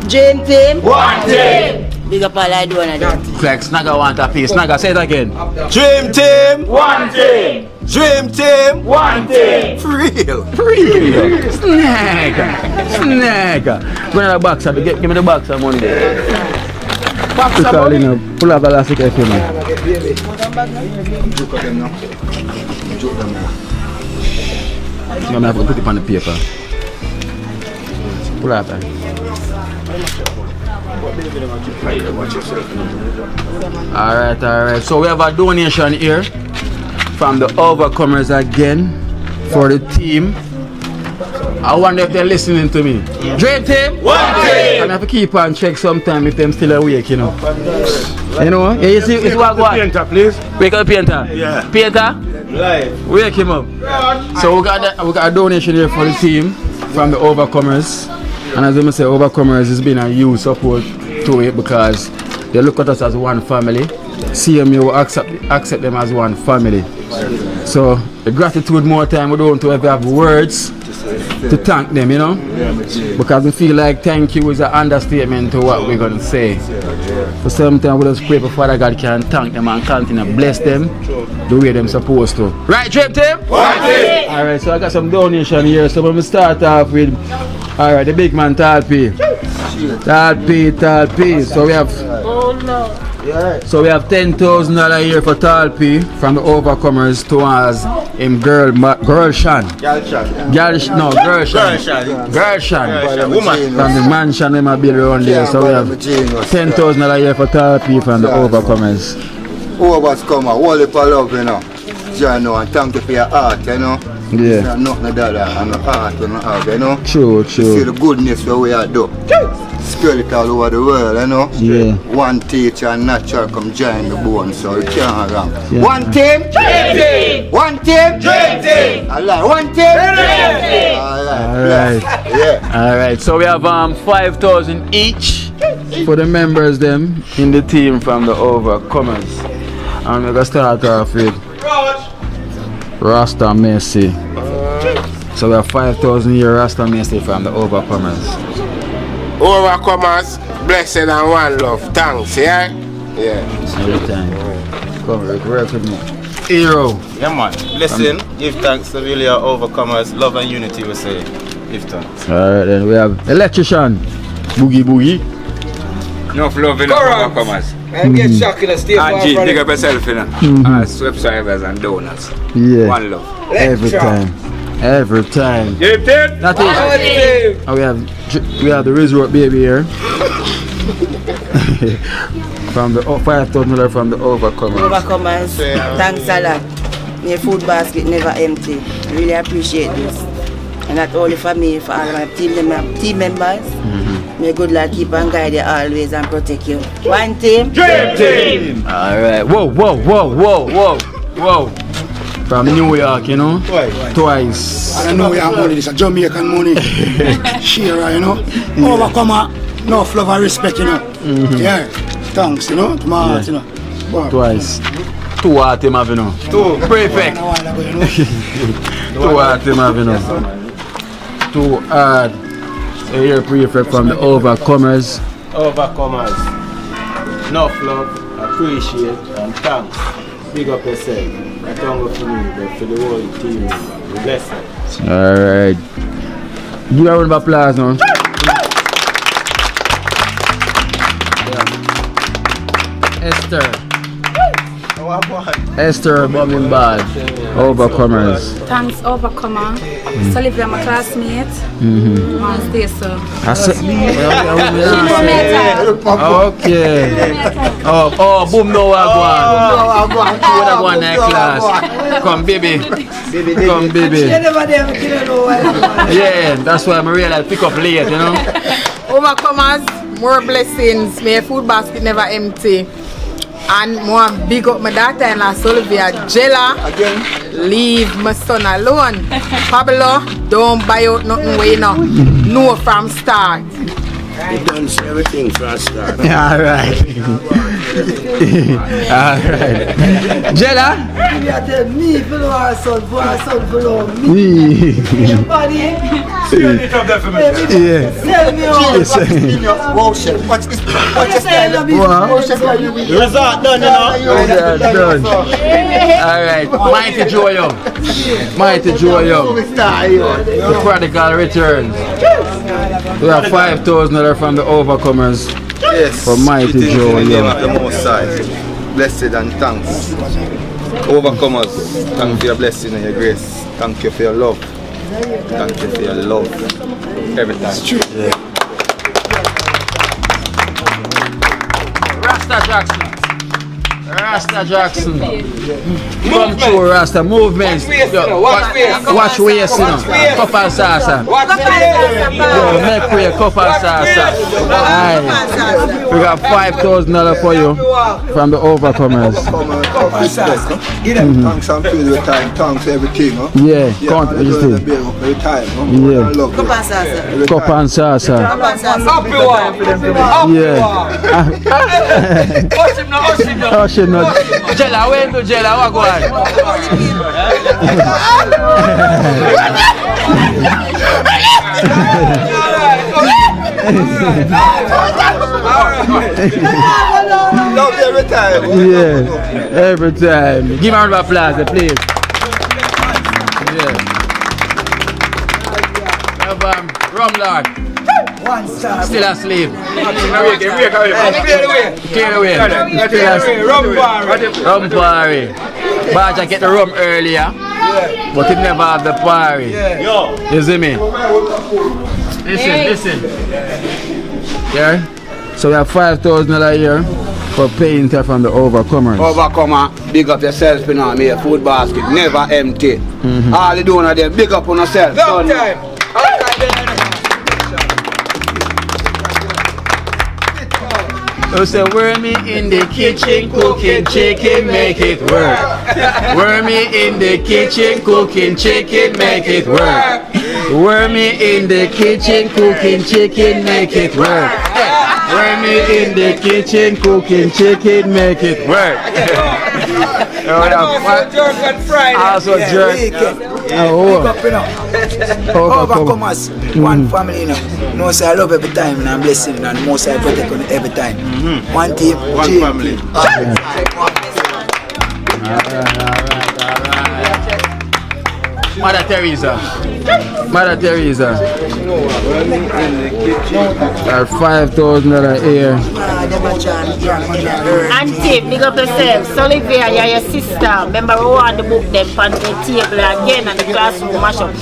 S9: Dream team.
S8: One team.
S9: Big up all I do on them.
S1: Like Snagger want a piece. Snagger, say it again.
S7: Dream team.
S8: One team.
S7: Dream team.
S8: One team.
S7: Real.
S1: Snagger. Go to the box. Give me the box of money there. Pull up the elastic FM. I'm going to put it on the paper. Pull up that. Alright. So we have a donation here from the Overcomers again for the team. I wonder if they're listening to me. Dream team!
S8: One team!
S1: And I have to keep on check sometime if them still awake, you know. You know? Yeah, you see, it's what?
S7: Painter, please.
S1: Wake up, Painter.
S7: Yeah.
S1: Painter?
S7: Live.
S1: Wake him up. So we got a donation here for the team from the Overcomers. And as I say, Overcomers has been a huge support to it because they look at us as one family. CMU will accept them as one family. So the gratitude more time, we don't ever have words to thank them, you know, because we feel like thank you is an understatement to what we're going to say. So sometimes we just pray for Father God can thank them and continue to bless them the way they're supposed to. Right, Dream Team? Alright, so I got some donation here. So when we start off with, alright, the big man Talpi. So we have So we have $10,000 here for Talpi from the Overcomers towards him Girl Shan. From the mansion they might build around there. So we have $10,000 here for Talpi from the Overcomers.
S5: Overcomer, all the love, you know. And thank you for your art, you know.
S1: Yeah.
S5: Nothing like that, and the art and the art, you know.
S1: True.
S5: See the goodness that we are doing. Spread it all over the world, you know.
S1: Yeah.
S5: One teacher and natural come join the bone, so you can't wrong.
S1: Yeah.
S5: One team,
S8: Dream team.
S5: one team,
S8: Dream team.
S5: one team,
S8: Dream team.
S1: Alright.
S5: Yeah.
S1: Alright, so we have 5,000 each for the members them in the team from the Overcomers. And we're gonna start off with Rasta Messi. So we have 5,000 here Rasta Messi from the Overcomers.
S15: Overcomers, blessed and one love. Thanks, yeah? Yeah.
S1: Every time. Come, Rick, work with me. Hero.
S16: Yeah, man. Blessing, give thanks to really our Overcomers. Love and unity, we say. Give thanks.
S1: Alright, then we have Electrician. Boogie.
S17: Enough love in the Overcomers.
S4: And get shocked in a state
S17: and G, big up yourself, you know. Swept survivors and donors.
S1: Yeah.
S17: One love.
S1: Every time.
S17: Give it.
S1: That is. And we have the resort baby here. From the $5,000 from the
S9: Overcomers. Thanks a lot. Your food basket never empty. Really appreciate this. And not only for me, for all my team members. May good Lord keep and guide you always and protect you. One team.
S8: Dream team.
S1: Alright. Whoa. From New York, you know? Twice.
S2: I know we have money, this is Jamaican money. Shira, you know? Overcomer, no love and respect, you know? Yeah. Thanks, you know? To my heart, you know? Wow.
S1: Twice. 2 heart him have, you know? 2. Perfect. 2 heart him have, you know? 2 hard. So here prefect from the Overcomers.
S16: Overcomers. Enough love, appreciate, and thanks. Big up yourself. Not only for me, but for the whole team. Bless them.
S1: Alright. Give a round of applause now. Esther Bobbing Bad. Overcomers.
S12: Thanks, Overcomer. Olivia, my classmate. Stay so.
S1: Okay. Oh, boom, no, I go on next class. Come, baby. Come, baby. Yeah, that's why I'm realized pick up late, you know.
S13: Overcomers, more blessings. May your food basket never empty. And more big up my daughter-in-law Sylvia Jella. Again, leave my son alone. Pablo, don't buy out nothing way now. No from start.
S2: You done everything from start.
S1: Alright. Alright. Jella?
S3: Me for our son, for me. Everybody.
S1: Yeah.
S3: Tell me all.
S5: Watch this.
S16: The result done, you know.
S1: Done. Alright. Mighty Joe Young. Mighty Joe Young. The prodigal returns. We have $5,000 from the overcomers.
S18: Yes.
S1: For Mighty Joe
S18: in the name
S1: Young.
S18: of the Most High. Blessed and thanks. Overcomers, thank you for your blessing and your grace. Thank you for your love. Thank you for your love. Every time.
S1: Yeah. Rasta Jackson. Rasta Jackson. Come through Rasta movements. Watch waist, you know. Cup and salsa. Yo, make way, cup and salsa. Aye. We got $5,000 for you from the overcomers.
S2: Give them thanks and praise every time. Thanks everything. Huh?
S1: Yeah, count everything.
S2: Every time. Huh?
S1: Yeah.
S2: Cup and salsa.
S1: Cup and salsa. Yeah. Hush him now. Jella, when do Jella? What go on?
S18: Love you every time.
S1: Yeah, every time. Give me a round of applause, please. Yeah. Rum Lord. Still asleep. Clear the way. Rum party. Bajah get the rum earlier, but it never have the party. You see me? Listen. Yeah? So we have $5,000 here for painter from the overcomers.
S19: Overcomer, big up yourself, you know, me a food basket, never empty. All you doing are them, big up on yourself.
S4: Long time.
S1: You say, wormy in the kitchen, cooking chicken, make it work. Wormy in the kitchen, cooking chicken, make it work. Wormy in the kitchen, cooking chicken, make it work. Wormy in the kitchen, cooking chicken, make it work.
S4: Also jerk on Friday.
S1: Also jerk.
S19: Overcomers, one family, you know. No, say I love every time and I'm blessing and most I protect on every time. One team,
S18: one family.
S1: Alright. Mother Teresa. $5,000 here.
S20: Auntie, big up yourself. Olivia, you're your sister. Remember we want the book them on the table again and the classroom mash up.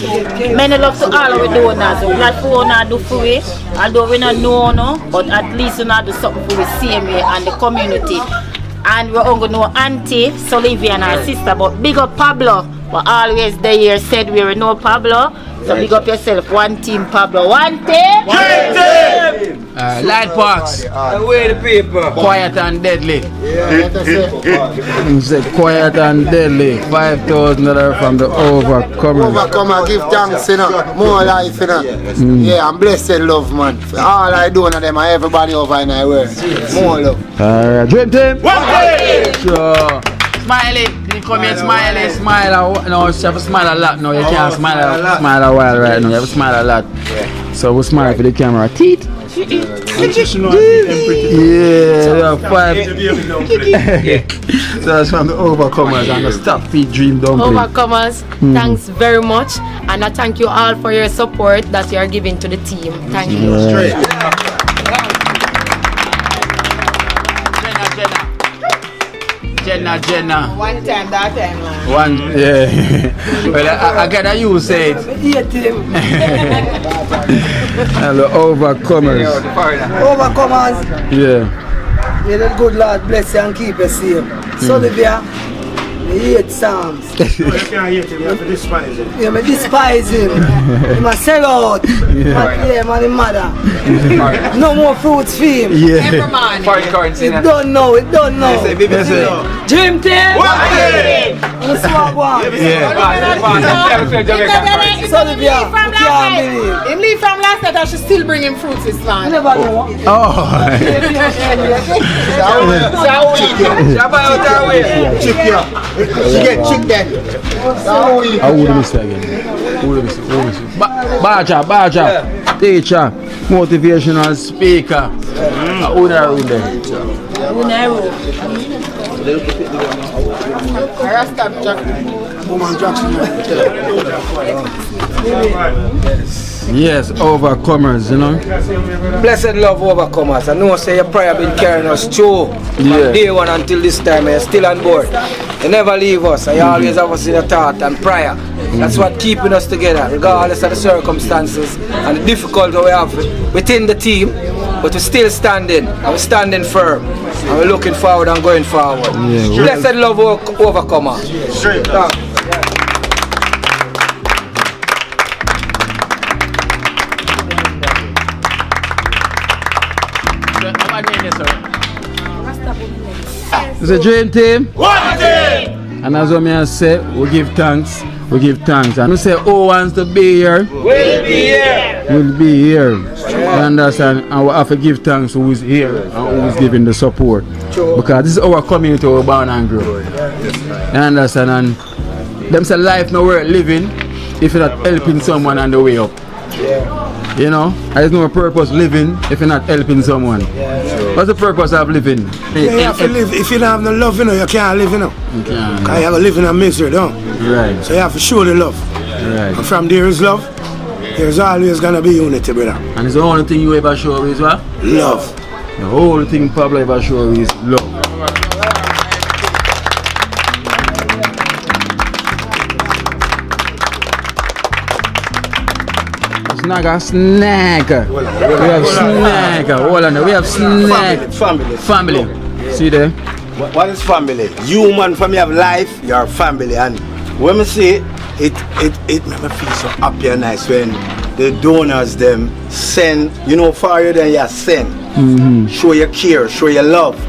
S20: Many love to all our donors. So glad for you do for we. Although we don't know, no, but at least you do something for the same way and the community. And we're going to know Auntie, Olivia and her sister. But big up Pablo. But always the year said we were no Pablo. So big up yourself. One team Pablo. One team.
S1: Light Parks.
S4: Away the paper.
S1: Quiet and deadly. He said quiet and deadly. $5,000 from the overcomer.
S5: Overcomer, give thanks, you know. More life, you know. Yeah, I'm blessed love, man. All I do on them and everybody over in my world. More love.
S1: Alright, Dream Team.
S5: One team.
S1: Sure. Smiley, you come here, smile. No, you have to smile a lot. No, you can't smile a while right now. You have to smile a lot. So we smile for the camera. Teeth. Yeah, 5. So that's from the overcomers and the Stop Feed Dream Dumpling.
S10: Overcomers, thanks very much. And I thank you all for your support that you are giving to the team. Thank you.
S1: Jenna.
S3: One time, that time, man.
S1: One, yeah. Well, I gotta use it. And the overcomers.
S3: Overcomers.
S1: Yeah.
S3: May the good Lord bless you and keep you safe. So, Olivia, I hate Psalms.
S16: You can't hate him, you have to despise him.
S3: Yeah, I despise him. He must sell out. Yeah, man, his mother. No more fruits for him.
S1: Yeah.
S3: It don't know. Dream Team.
S13: Him leave from last night, I should still bring him fruits this man.
S5: She get chick then.
S1: Who do we say again? Bajah, teacher, motivational speaker. Who are we there? Yes, overcomers, you know.
S4: Blessed love overcomers. I know say your prayer been carrying us through from day one until this time. You're still on board. You never leave us. You always have us in your thought and prayer. That's what keeping us together, regardless of the circumstances and the difficulty we have within the team. But we're still standing, and we're standing firm, and we're looking forward and going forward. Blessed love overcomer. Straight up.
S1: It's a dream team.
S8: One team.
S1: And as I say, we give thanks. We give thanks. And we say, who wants to be here?
S8: We'll be here.
S1: We'll be here. You understand? And we have to give thanks who is here and who is giving the support. Because this is our community we born and grow. You understand? And them say life no worth living if you're not helping someone on the way up. You know, there's no purpose living if you're not helping someone. What's the purpose of living?
S2: You have to live. If you don't have no love, you know, you can't live, you know.
S1: You can't.
S2: Because you have to live in a misery, don't you?
S1: Right.
S2: So you have to show the love.
S1: Right.
S2: And from there is love, there's always going to be unity, brother.
S1: And it's the only thing you ever show is what?
S2: Love.
S1: The whole thing Pablo ever show is love. Snag. We have snag. Hold on. We have snag. Family. See there?
S2: What is family? Human family have life, your family. And when we see it make me feel so happy and nice when the donors them send, you know, for you then you send. Show your care, show your love.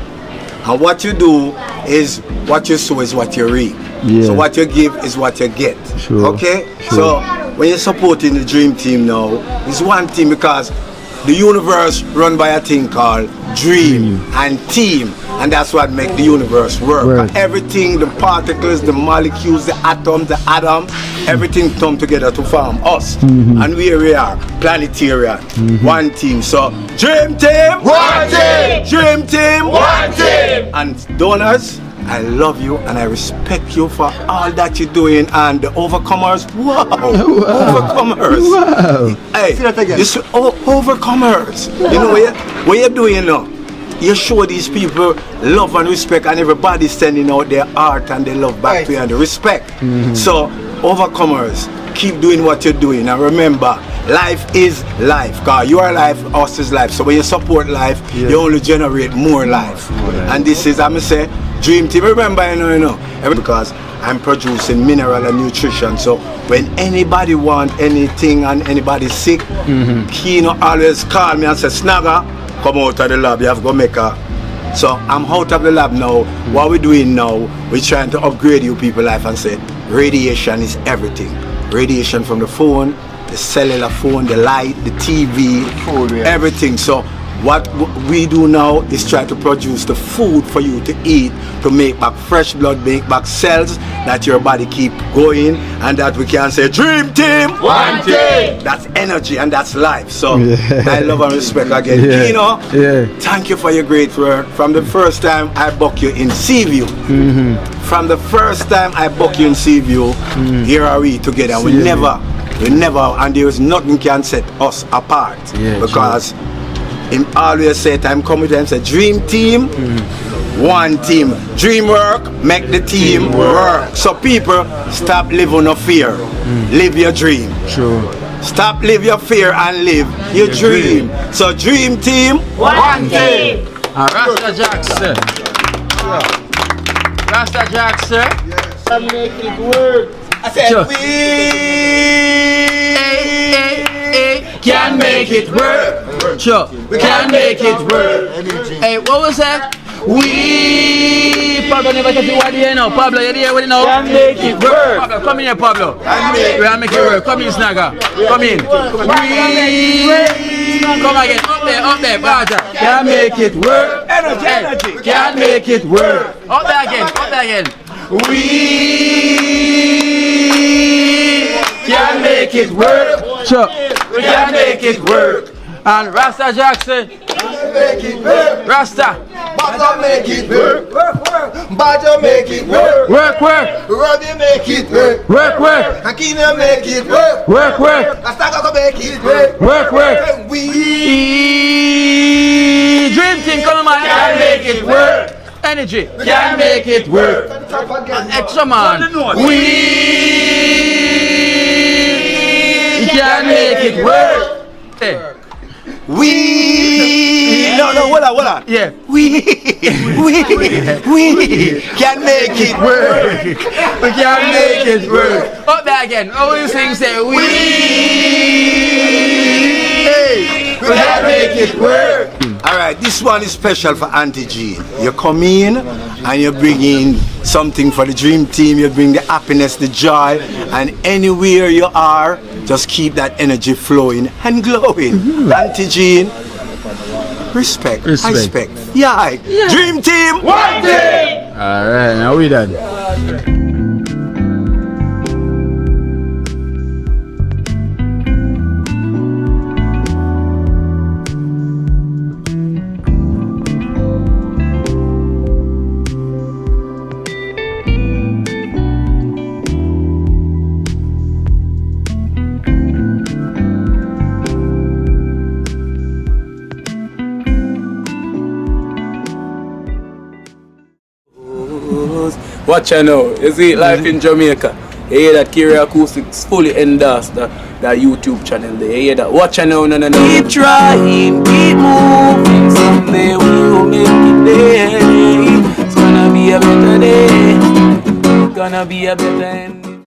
S2: And what you do is what you sow is what you reap.
S1: Yeah.
S2: So what you give is what you get.
S1: Sure.
S2: Okay?
S1: Sure.
S2: So when you're supporting the dream team now, it's one thing because the universe run by a thing called dream and team, and that's what makes the universe work. Everything, the particles, the molecules, the atoms, the atom, everything come together to form us. And here we are, planetarian, one team. So dream team,
S8: one team.
S2: Dream team,
S8: one team.
S2: And donors, I love you and I respect you for all that you're doing, and the overcomers, wow. Overcomers.
S1: Wow.
S2: Hey, this overcomers. You know what you're doing now? You show these people love and respect, and everybody's sending out their art and their love back to you and the respect. So, overcomers, keep doing what you're doing, and remember, life is life. Cause your life, us is life. So when you support life, you only generate more life. And this is, I'm say, dream team. Remember, you know, because I'm producing mineral and nutrition. So when anybody want anything and anybody's sick, Kino always call me and say, Snagger, come out of the lab, you have to go make a. So I'm out of the lab now. What we're doing now, we're trying to upgrade you people's life and say, radiation is everything. Radiation from the phone, the cellular phone, the light, the TV, everything. So what we do now is try to produce the food for you to eat, to make back fresh blood, make back cells that your body keep going, and that we can say dream team, one team. That's energy and that's life. So I love and respect again. Kino, thank you for your great work. From the first time I book you in Seaview, from the first time I book you in Seaview, here are we together. We never, and there is nothing can set us apart, because him always said, I'm coming to him and say, dream team, one team. Dream work, make the team work. So people, stop living no fear. Live your dream. Stop live your fear and live your dream. So dream team,
S8: one team.
S1: Rasta Jackson. Rasta Jackson.
S8: Make it work. I said we
S1: can make it work. Sure, we can make it work. Hey, what was that? We Pablo never said what here now. Pablo, you there with it now?
S16: Can make it work.
S1: Pablo, come in here, Pablo. We are make it work. Come in, Snagger. Come in. Come again. Up there, Bajah.
S16: Can make it work. Energy.
S1: Can make it work. Up there again.
S16: We can make it work.
S1: Sure.
S16: We can make it work.
S1: And Rasta Jackson.
S16: Make it work.
S1: Rasta.
S16: Bajah make it work. Bajah make it work.
S1: Work.
S16: Robbie make it work.
S1: Work.
S16: And Kino make it work.
S1: Work.
S16: Astaga make it work.
S1: Work.
S16: We
S1: Dream team, come on, man.
S16: can make it work.
S1: Energy.
S16: Can make it work.
S1: Extra man.
S16: We can make it work. No, hold on.
S1: Yeah.
S16: We can make it work.
S1: We can make it work. Up there again. All you sing say we
S16: can make it work.
S2: Alright, this one is special for Auntie Jean. You come in and you bring in something for the dream team, you bring the happiness, the joy, and anywhere you are, just keep that energy flowing and glowing. Auntie Jean, respect. Yeah. Dream team,
S16: one team.
S1: Alright, now we done.
S4: Watch out now, you see life in Jamaica. You hear that Kira Acoustics fully endorsed that YouTube channel there. You hear that? Watch out now, no. Keep trying, keep moving. Someday we will make it there. It's gonna be a better day. It's gonna be a better end.